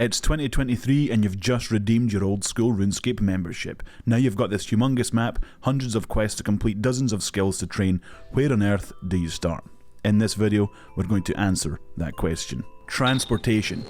It's 2023 and you've just redeemed your Oldschool Runescape membership. Now you've got this humongous map, hundreds of quests to complete, dozens of skills to train. Where on earth do you start? In this video, we're going to answer that question. Transportation.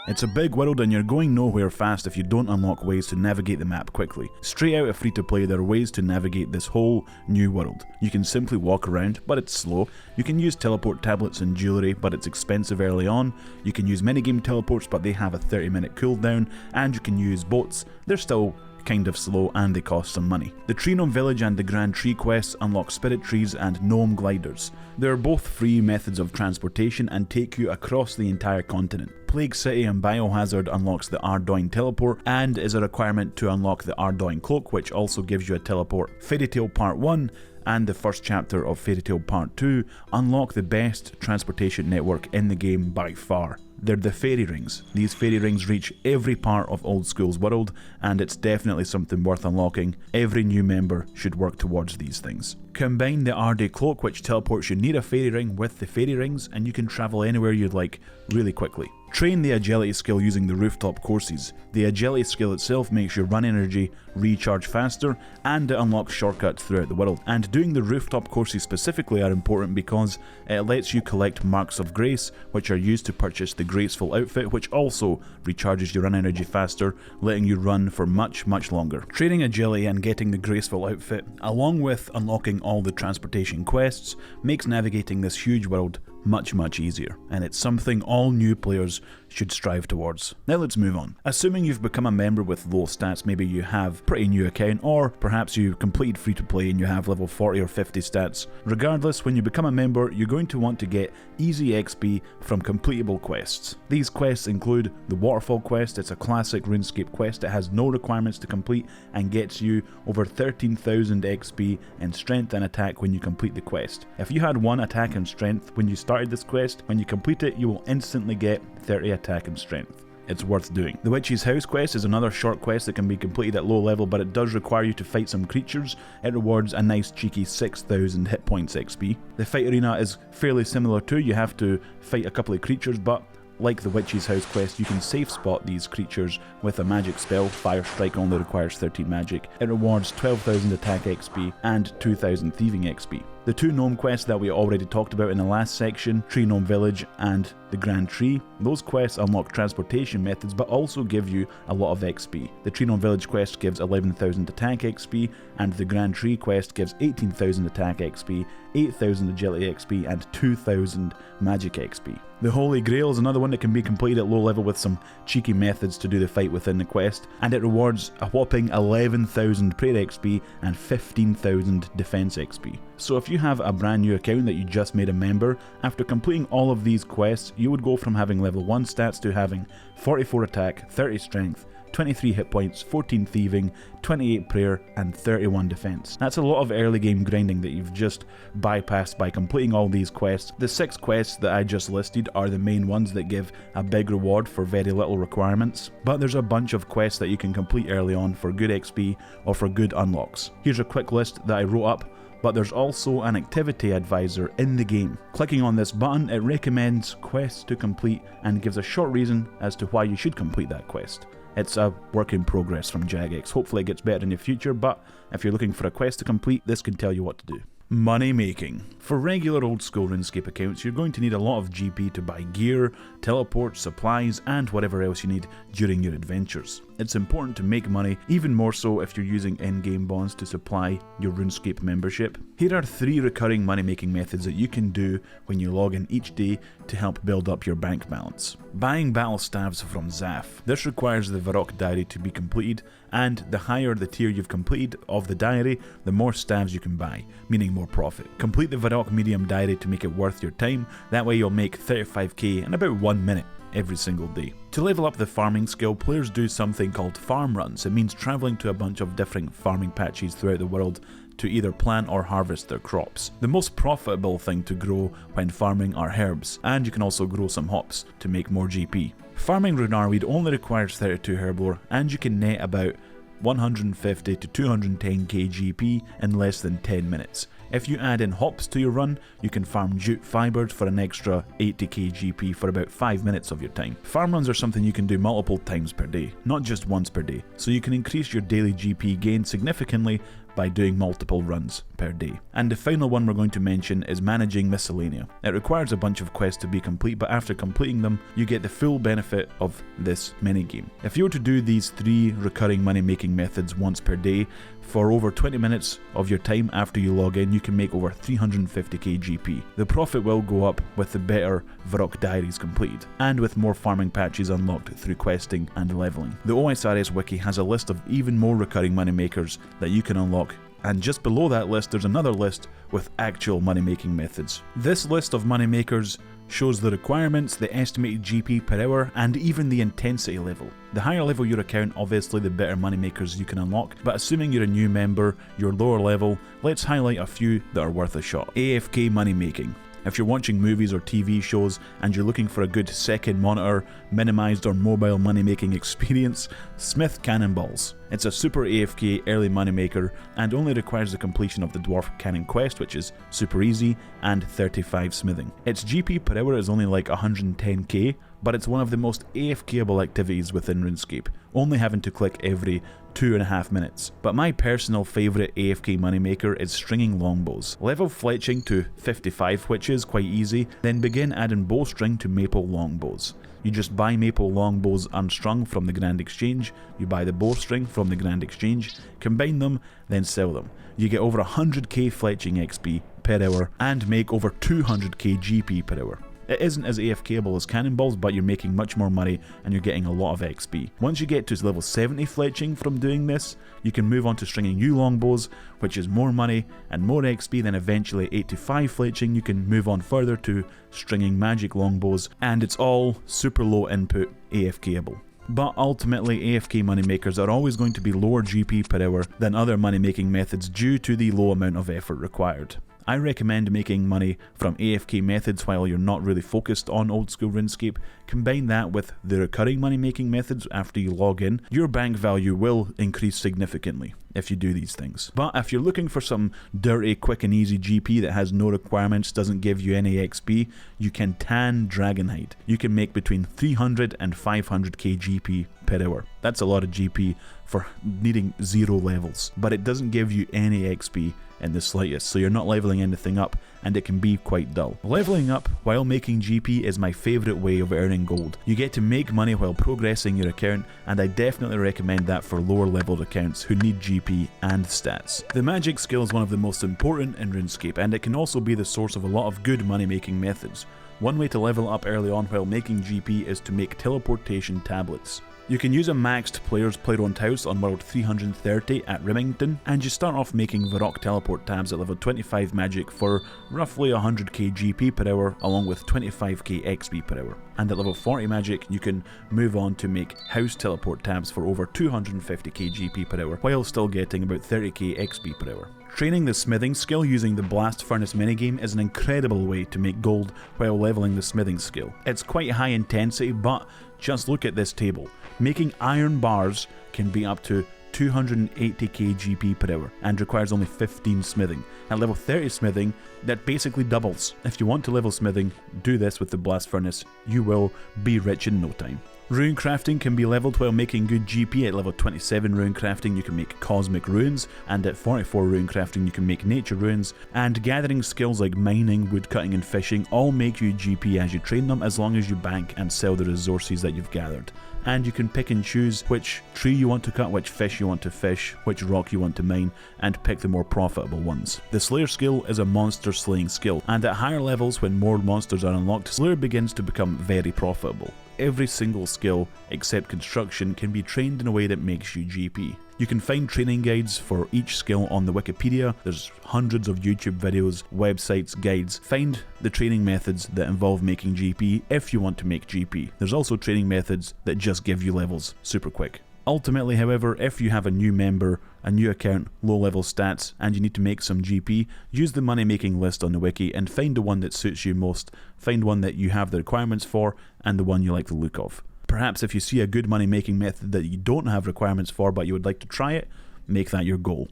It's a big world and you're going nowhere fast if you don't unlock ways to navigate the map quickly. Straight out of free-to-play, there are ways to navigate this whole new world. You can simply walk around, but it's slow. You can use teleport tablets and jewellery, but it's expensive early on. You can use minigame teleports, but they have a 30-minute cooldown. And you can use boats. They're still kind of slow and they cost some money. The Tree Gnome Village and the Grand Tree quests unlock spirit trees and gnome gliders. They are both free methods of transportation and take you across the entire continent. Plague City and Biohazard unlocks the Ardoin teleport and is a requirement to unlock the Ardoin cloak, which also gives you a teleport. Fairy Tail Part 1 and the first chapter of Fairy Tail Part 2 unlock the best transportation network in the game by far. They're the fairy rings. These fairy rings reach every part of Oldschool's world, and it's definitely something worth unlocking. Every new member should work towards these things. Combine the Arde cloak, which teleports you near a fairy ring, with the fairy rings, and you can travel anywhere you'd like really quickly. Train the agility skill using the rooftop courses. The agility skill itself makes your run energy recharge faster, and it unlocks shortcuts throughout the world. And doing the rooftop courses specifically are important because it lets you collect marks of grace, which are used to purchase the graceful outfit, which also recharges your run energy faster, letting you run for much longer. Training agility and getting the graceful outfit, along with unlocking all the transportation quests, makes navigating this huge world much easier, and it's something all new players should strive towards. Now let's move on. Assuming you've become a member with low stats, maybe you have a pretty new account, or perhaps you completed free to play and you have level 40 or 50 stats. Regardless, when you become a member, you're going to want to get easy XP from completable quests. These quests include the Waterfall quest. It's a classic RuneScape quest. It has no requirements to complete and gets you over 13,000 XP in strength and attack when you complete the quest. If you had 1 attack and strength when you started this quest, when you complete it, you will instantly get 30 attack and strength. It's worth doing. The Witch's House quest is another short quest that can be completed at low level, but it does require you to fight some creatures. It rewards a nice cheeky 6,000 hit points XP. The fight arena is fairly similar too. You have to fight a couple of creatures, but like the Witch's House quest, you can safe spot these creatures with a magic spell. Fire Strike only requires 13 magic. It rewards 12,000 attack XP and 2,000 thieving XP. The 2 gnome quests that we already talked about in the last section, Tree Gnome Village and the Grand Tree, those quests unlock transportation methods but also give you a lot of XP. The Tree Gnome Village quest gives 11,000 attack XP, and the Grand Tree quest gives 18,000 attack XP, 8,000 agility XP, and 2,000 magic XP. The Holy Grail is another one that can be completed at low level with some cheeky methods to do the fight within the quest, and it rewards a whopping 11,000 prayer XP and 15,000 defense XP. So if you have a brand new account that you just made a member, after completing all of these quests, you would go from having level 1 stats to having 44 attack, 30 strength, 23 hit points, 14 thieving, 28 prayer, and 31 defense. That's a lot of early game grinding that you've just bypassed by completing all these quests. The 6 quests that I just listed are the main ones that give a big reward for very little requirements, but there's a bunch of quests that you can complete early on for good XP or for good unlocks. Here's a quick list that I wrote up, but there's also an activity advisor in the game. Clicking on this button, it recommends quests to complete and gives a short reason as to why you should complete that quest. It's a work in progress from Jagex. Hopefully it gets better in the future, but if you're looking for a quest to complete, this can tell you what to do. Money making. For regular Oldschool Runescape accounts, you're going to need a lot of GP to buy gear, teleports, supplies, and whatever else you need during your adventures. It's important to make money, even more so if you're using in-game bonds to supply your RuneScape membership. Here are 3 recurring money making methods that you can do when you log in each day to help build up your bank balance. Buying battle staves from Zaf. This requires the Varrock diary to be completed, and the higher the tier you've completed of the diary, the more staves you can buy, meaning more profit. Complete the Varrock medium diary to make it worth your time. That way you'll make 35k in about 1 minute every single day. To level up the farming skill, players do something called farm runs. It means travelling to a bunch of different farming patches throughout the world to either plant or harvest their crops. The most profitable thing to grow when farming are herbs, and you can also grow some hops to make more GP. Farming Runarweed only requires 32 herblore, and you can net about 150 to 210k GP in less than 10 minutes. If you add in hops to your run, you can farm jute fibers for an extra 80k GP for about 5 minutes of your time. Farm runs are something you can do multiple times per day, not just once per day, so you can increase your daily GP gain significantly by doing multiple runs per day. And the final one we're going to mention is managing miscellanea. It requires a bunch of quests to be complete, but after completing them, you get the full benefit of this minigame. If you were to do these 3 recurring money making methods once per day, for over 20 minutes of your time after you log in, you can make over 350k GP. The profit will go up with the better Varrock diaries completed, and with more farming patches unlocked through questing and leveling. The OSRS wiki has a list of even more recurring money makers that you can unlock, and just below that list there's another list with actual money making methods. This list of money makers shows the requirements, the estimated GP per hour, and even the intensity level. The higher level your account, obviously the better money makers you can unlock, but assuming you're a new member, you're lower level, let's highlight a few that are worth a shot. AFK money making. If you're watching movies or TV shows and you're looking for a good second monitor, minimized or mobile money making experience, Smith Cannonballs. It's a super AFK early money maker and only requires the completion of the Dwarf Cannon quest, which is super easy, and 35 smithing. Its GP per hour is only like 110k, but it's one of the most AFK-able activities within RuneScape, only having to click every 2.5 minutes. But my personal favourite AFK moneymaker is stringing longbows. Level fletching to 55, which is quite easy, then begin adding bowstring to maple longbows. You just buy maple longbows unstrung from the Grand Exchange, you buy the bowstring from the Grand Exchange, combine them, then sell them. You get over 100k fletching XP per hour and make over 200k GP per hour. It isn't as AFK-able as cannonballs, but you're making much more money and you're getting a lot of XP. Once you get to level 70 fletching from doing this, you can move on to stringing new longbows, which is more money and more XP. Then eventually 85 fletching, you can move on further to stringing magic longbows, and it's all super low input AFK-able. But ultimately, AFK moneymakers are always going to be lower GP per hour than other money making methods due to the low amount of effort required. I recommend making money from AFK methods while you're not really focused on old school RuneScape. Combine that with the recurring money making methods after you log in. Your bank value will increase significantly if you do these things. But if you're looking for some dirty, quick and easy GP that has no requirements, doesn't give you any XP, you can tan Dragonhide. You can make between 300 and 500k GP per hour. That's a lot of GP for needing 0 levels, but it doesn't give you any XP in the slightest, so you're not leveling anything up, and it can be quite dull. Leveling up while making GP is my favourite way of earning gold. You get to make money while progressing your account, and I definitely recommend that for lower leveled accounts who need GP and stats. The magic skill is one of the most important in RuneScape, and it can also be the source of a lot of good money making methods. One way to level up early on while making GP is to make teleportation tablets. You can use a maxed player's playground house on world 330 at Remington, and you start off making Varrock teleport tabs at level 25 magic for roughly 100k GP per hour along with 25k XP per hour. And at level 40 magic you can move on to make house teleport tabs for over 250k GP per hour while still getting about 30k XP per hour. Training the smithing skill using the blast furnace minigame is an incredible way to make gold while leveling the smithing skill. It's quite high intensity, but just look at this table. Making iron bars can be up to 280k GP per hour and requires only 15 smithing. At level 30 smithing, that basically doubles. If you want to level smithing, do this with the blast furnace. You will be rich in no time. Rune crafting can be leveled while making good GP. At level 27 rune crafting you can make cosmic runes, and at 44 rune crafting you can make nature runes, and gathering skills like mining, woodcutting and fishing all make you GP as you train them, as long as you bank and sell the resources that you've gathered. And you can pick and choose which tree you want to cut, which fish you want to fish, which rock you want to mine, and pick the more profitable ones. The Slayer skill is a monster slaying skill, and at higher levels when more monsters are unlocked, Slayer begins to become very profitable. Every single skill, except construction, can be trained in a way that makes you GP. You can find training guides for each skill on the Wikipedia. There's hundreds of YouTube videos, websites, guides. Find the training methods that involve making GP if you want to make GP. There's also training methods that just give you levels super quick. Ultimately, however, if you have a new member, a new account, low level stats, and you need to make some GP, use the money making list on the wiki and find the one that suits you most, find one that you have the requirements for, and the one you like the look of. Perhaps if you see a good money making method that you don't have requirements for but you would like to try it, make that your goal.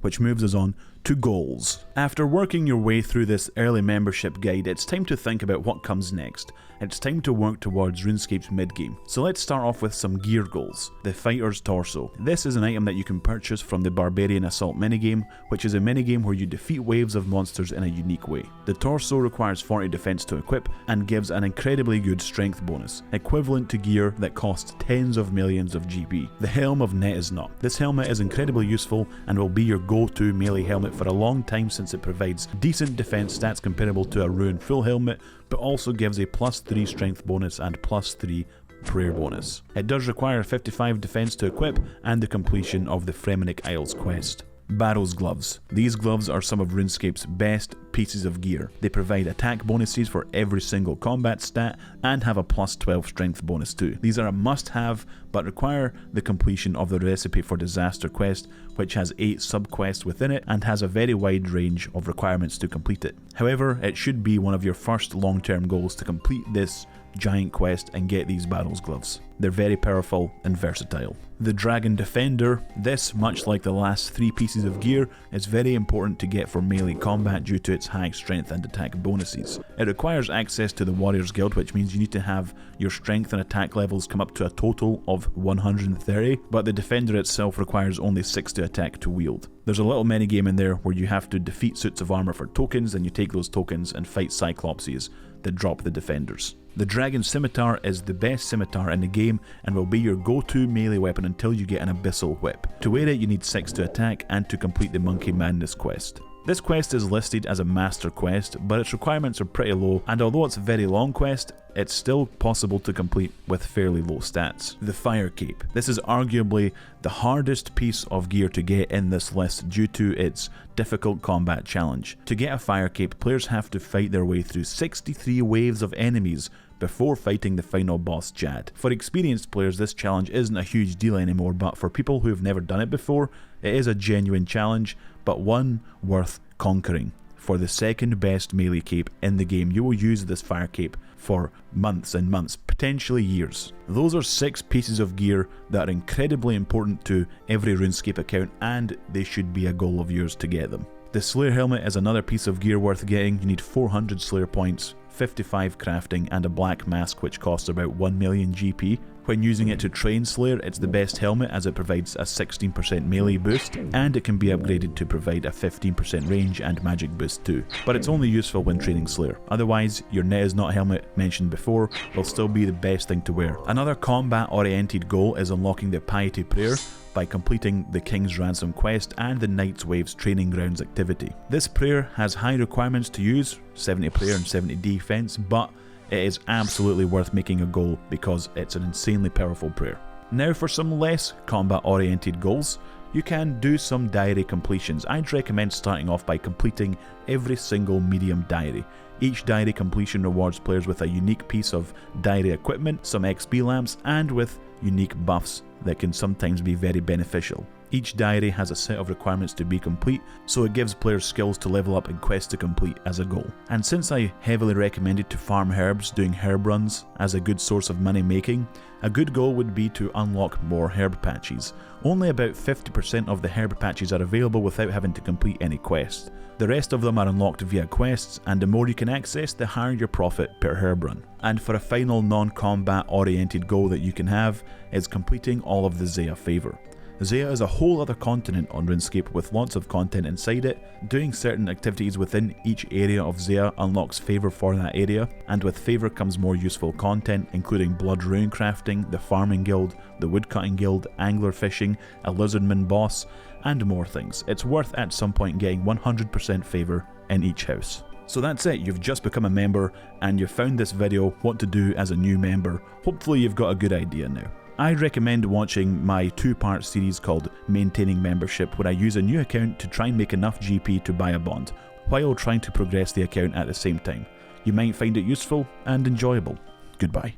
Which moves us on to goals. After working your way through this early membership guide, it's time to think about what comes next. It's time to work towards RuneScape's mid-game. So let's start off with some gear goals. The Fighter's Torso. This is an item that you can purchase from the Barbarian Assault minigame, which is a minigame where you defeat waves of monsters in a unique way. The Torso requires 40 defense to equip and gives an incredibly good strength bonus, equivalent to gear that costs tens of millions of GP. The Helm of Net is not. This helmet is incredibly useful and will be your go-to melee helmet for a long time, since it provides decent defense stats comparable to a Rune full helmet, but also gives a +3 strength bonus and +3 prayer bonus. It does require 55 defense to equip and the completion of the Fremenic Isles quest. Barrow's Gloves. These gloves are some of RuneScape's best pieces of gear. They provide attack bonuses for every single combat stat and have a +12 strength bonus too. These are a must-have, but require the completion of the Recipe for Disaster quest, which has 8 sub-quests within it and has a very wide range of requirements to complete it. However, it should be one of your first long-term goals to complete this giant quest and get these Barrow's Gloves. They're very powerful and versatile. The Dragon Defender. This, much like the last 3 pieces of gear, is very important to get for melee combat due to its high strength and attack bonuses. It requires access to the Warriors Guild, which means you need to have your strength and attack levels come up to a total of 130, but the Defender itself requires only 6 to attack to wield. There's a little minigame in there where you have to defeat suits of armor for tokens, and you take those tokens and fight Cyclopses that drop the Defenders. The Dragon Scimitar is the best scimitar in the game and will be your go-to melee weapon until you get an Abyssal Whip. To wear it, you need 6 to attack and to complete the Monkey Madness quest. This quest is listed as a master quest, but its requirements are pretty low, and although it's a very long quest, it's still possible to complete with fairly low stats. The Fire Cape. This is arguably the hardest piece of gear to get in this list due to its difficult combat challenge. To get a Fire Cape, players have to fight their way through 63 waves of enemies before fighting the final boss Jad. For experienced players, this challenge isn't a huge deal anymore, but for people who have never done it before, it is a genuine challenge, but one worth conquering. For the second best melee cape in the game, you will use this Fire Cape for months and months, potentially years. Those are 6 pieces of gear that are incredibly important to every RuneScape account, and they should be a goal of yours to get them. The Slayer Helmet is another piece of gear worth getting. You need 400 Slayer points, 55 crafting, and a black mask which costs about 1 million GP. When using it to train Slayer, it's the best helmet as it provides a 16% melee boost, and it can be upgraded to provide a 15% range and magic boost too. But it's only useful when training Slayer. Otherwise, your Net is Not helmet mentioned before will still be the best thing to wear. Another combat oriented goal is unlocking the Piety Prayer by completing the King's Ransom quest and the Night's Waves training grounds activity. This prayer has high requirements to use, 70 prayer and 70 defense, but it is absolutely worth making a goal because it's an insanely powerful prayer. Now for some less combat oriented goals, you can do some diary completions. I'd recommend starting off by completing every single medium diary. Each diary completion rewards players with a unique piece of diary equipment, some XP lamps, and with unique buffs that can sometimes be very beneficial. Each diary has a set of requirements to be complete, so it gives players skills to level up and quests to complete as a goal. And since I heavily recommended to farm herbs, doing herb runs as a good source of money making, a good goal would be to unlock more herb patches. Only about 50% of the herb patches are available without having to complete any quests. The rest of them are unlocked via quests, and the more you can access, the higher your profit per herb run. And for a final non-combat oriented goal that you can have, is completing all of the Zaya Favor. Zaya is a whole other continent on RuneScape with lots of content inside it. Doing certain activities within each area of Zaya unlocks Favor for that area, and with Favor comes more useful content including Blood Rune crafting, the Farming Guild, the Woodcutting Guild, Angler Fishing, a Lizardman boss, and more things. It's worth at some point getting 100% Favor in each house. So that's it, you've just become a member and you've found this video what to do as a new member. Hopefully you've got a good idea now. I'd recommend watching my 2-part series called Maintaining Membership, where I use a new account to try and make enough GP to buy a bond, while trying to progress the account at the same time. You might find it useful and enjoyable. Goodbye.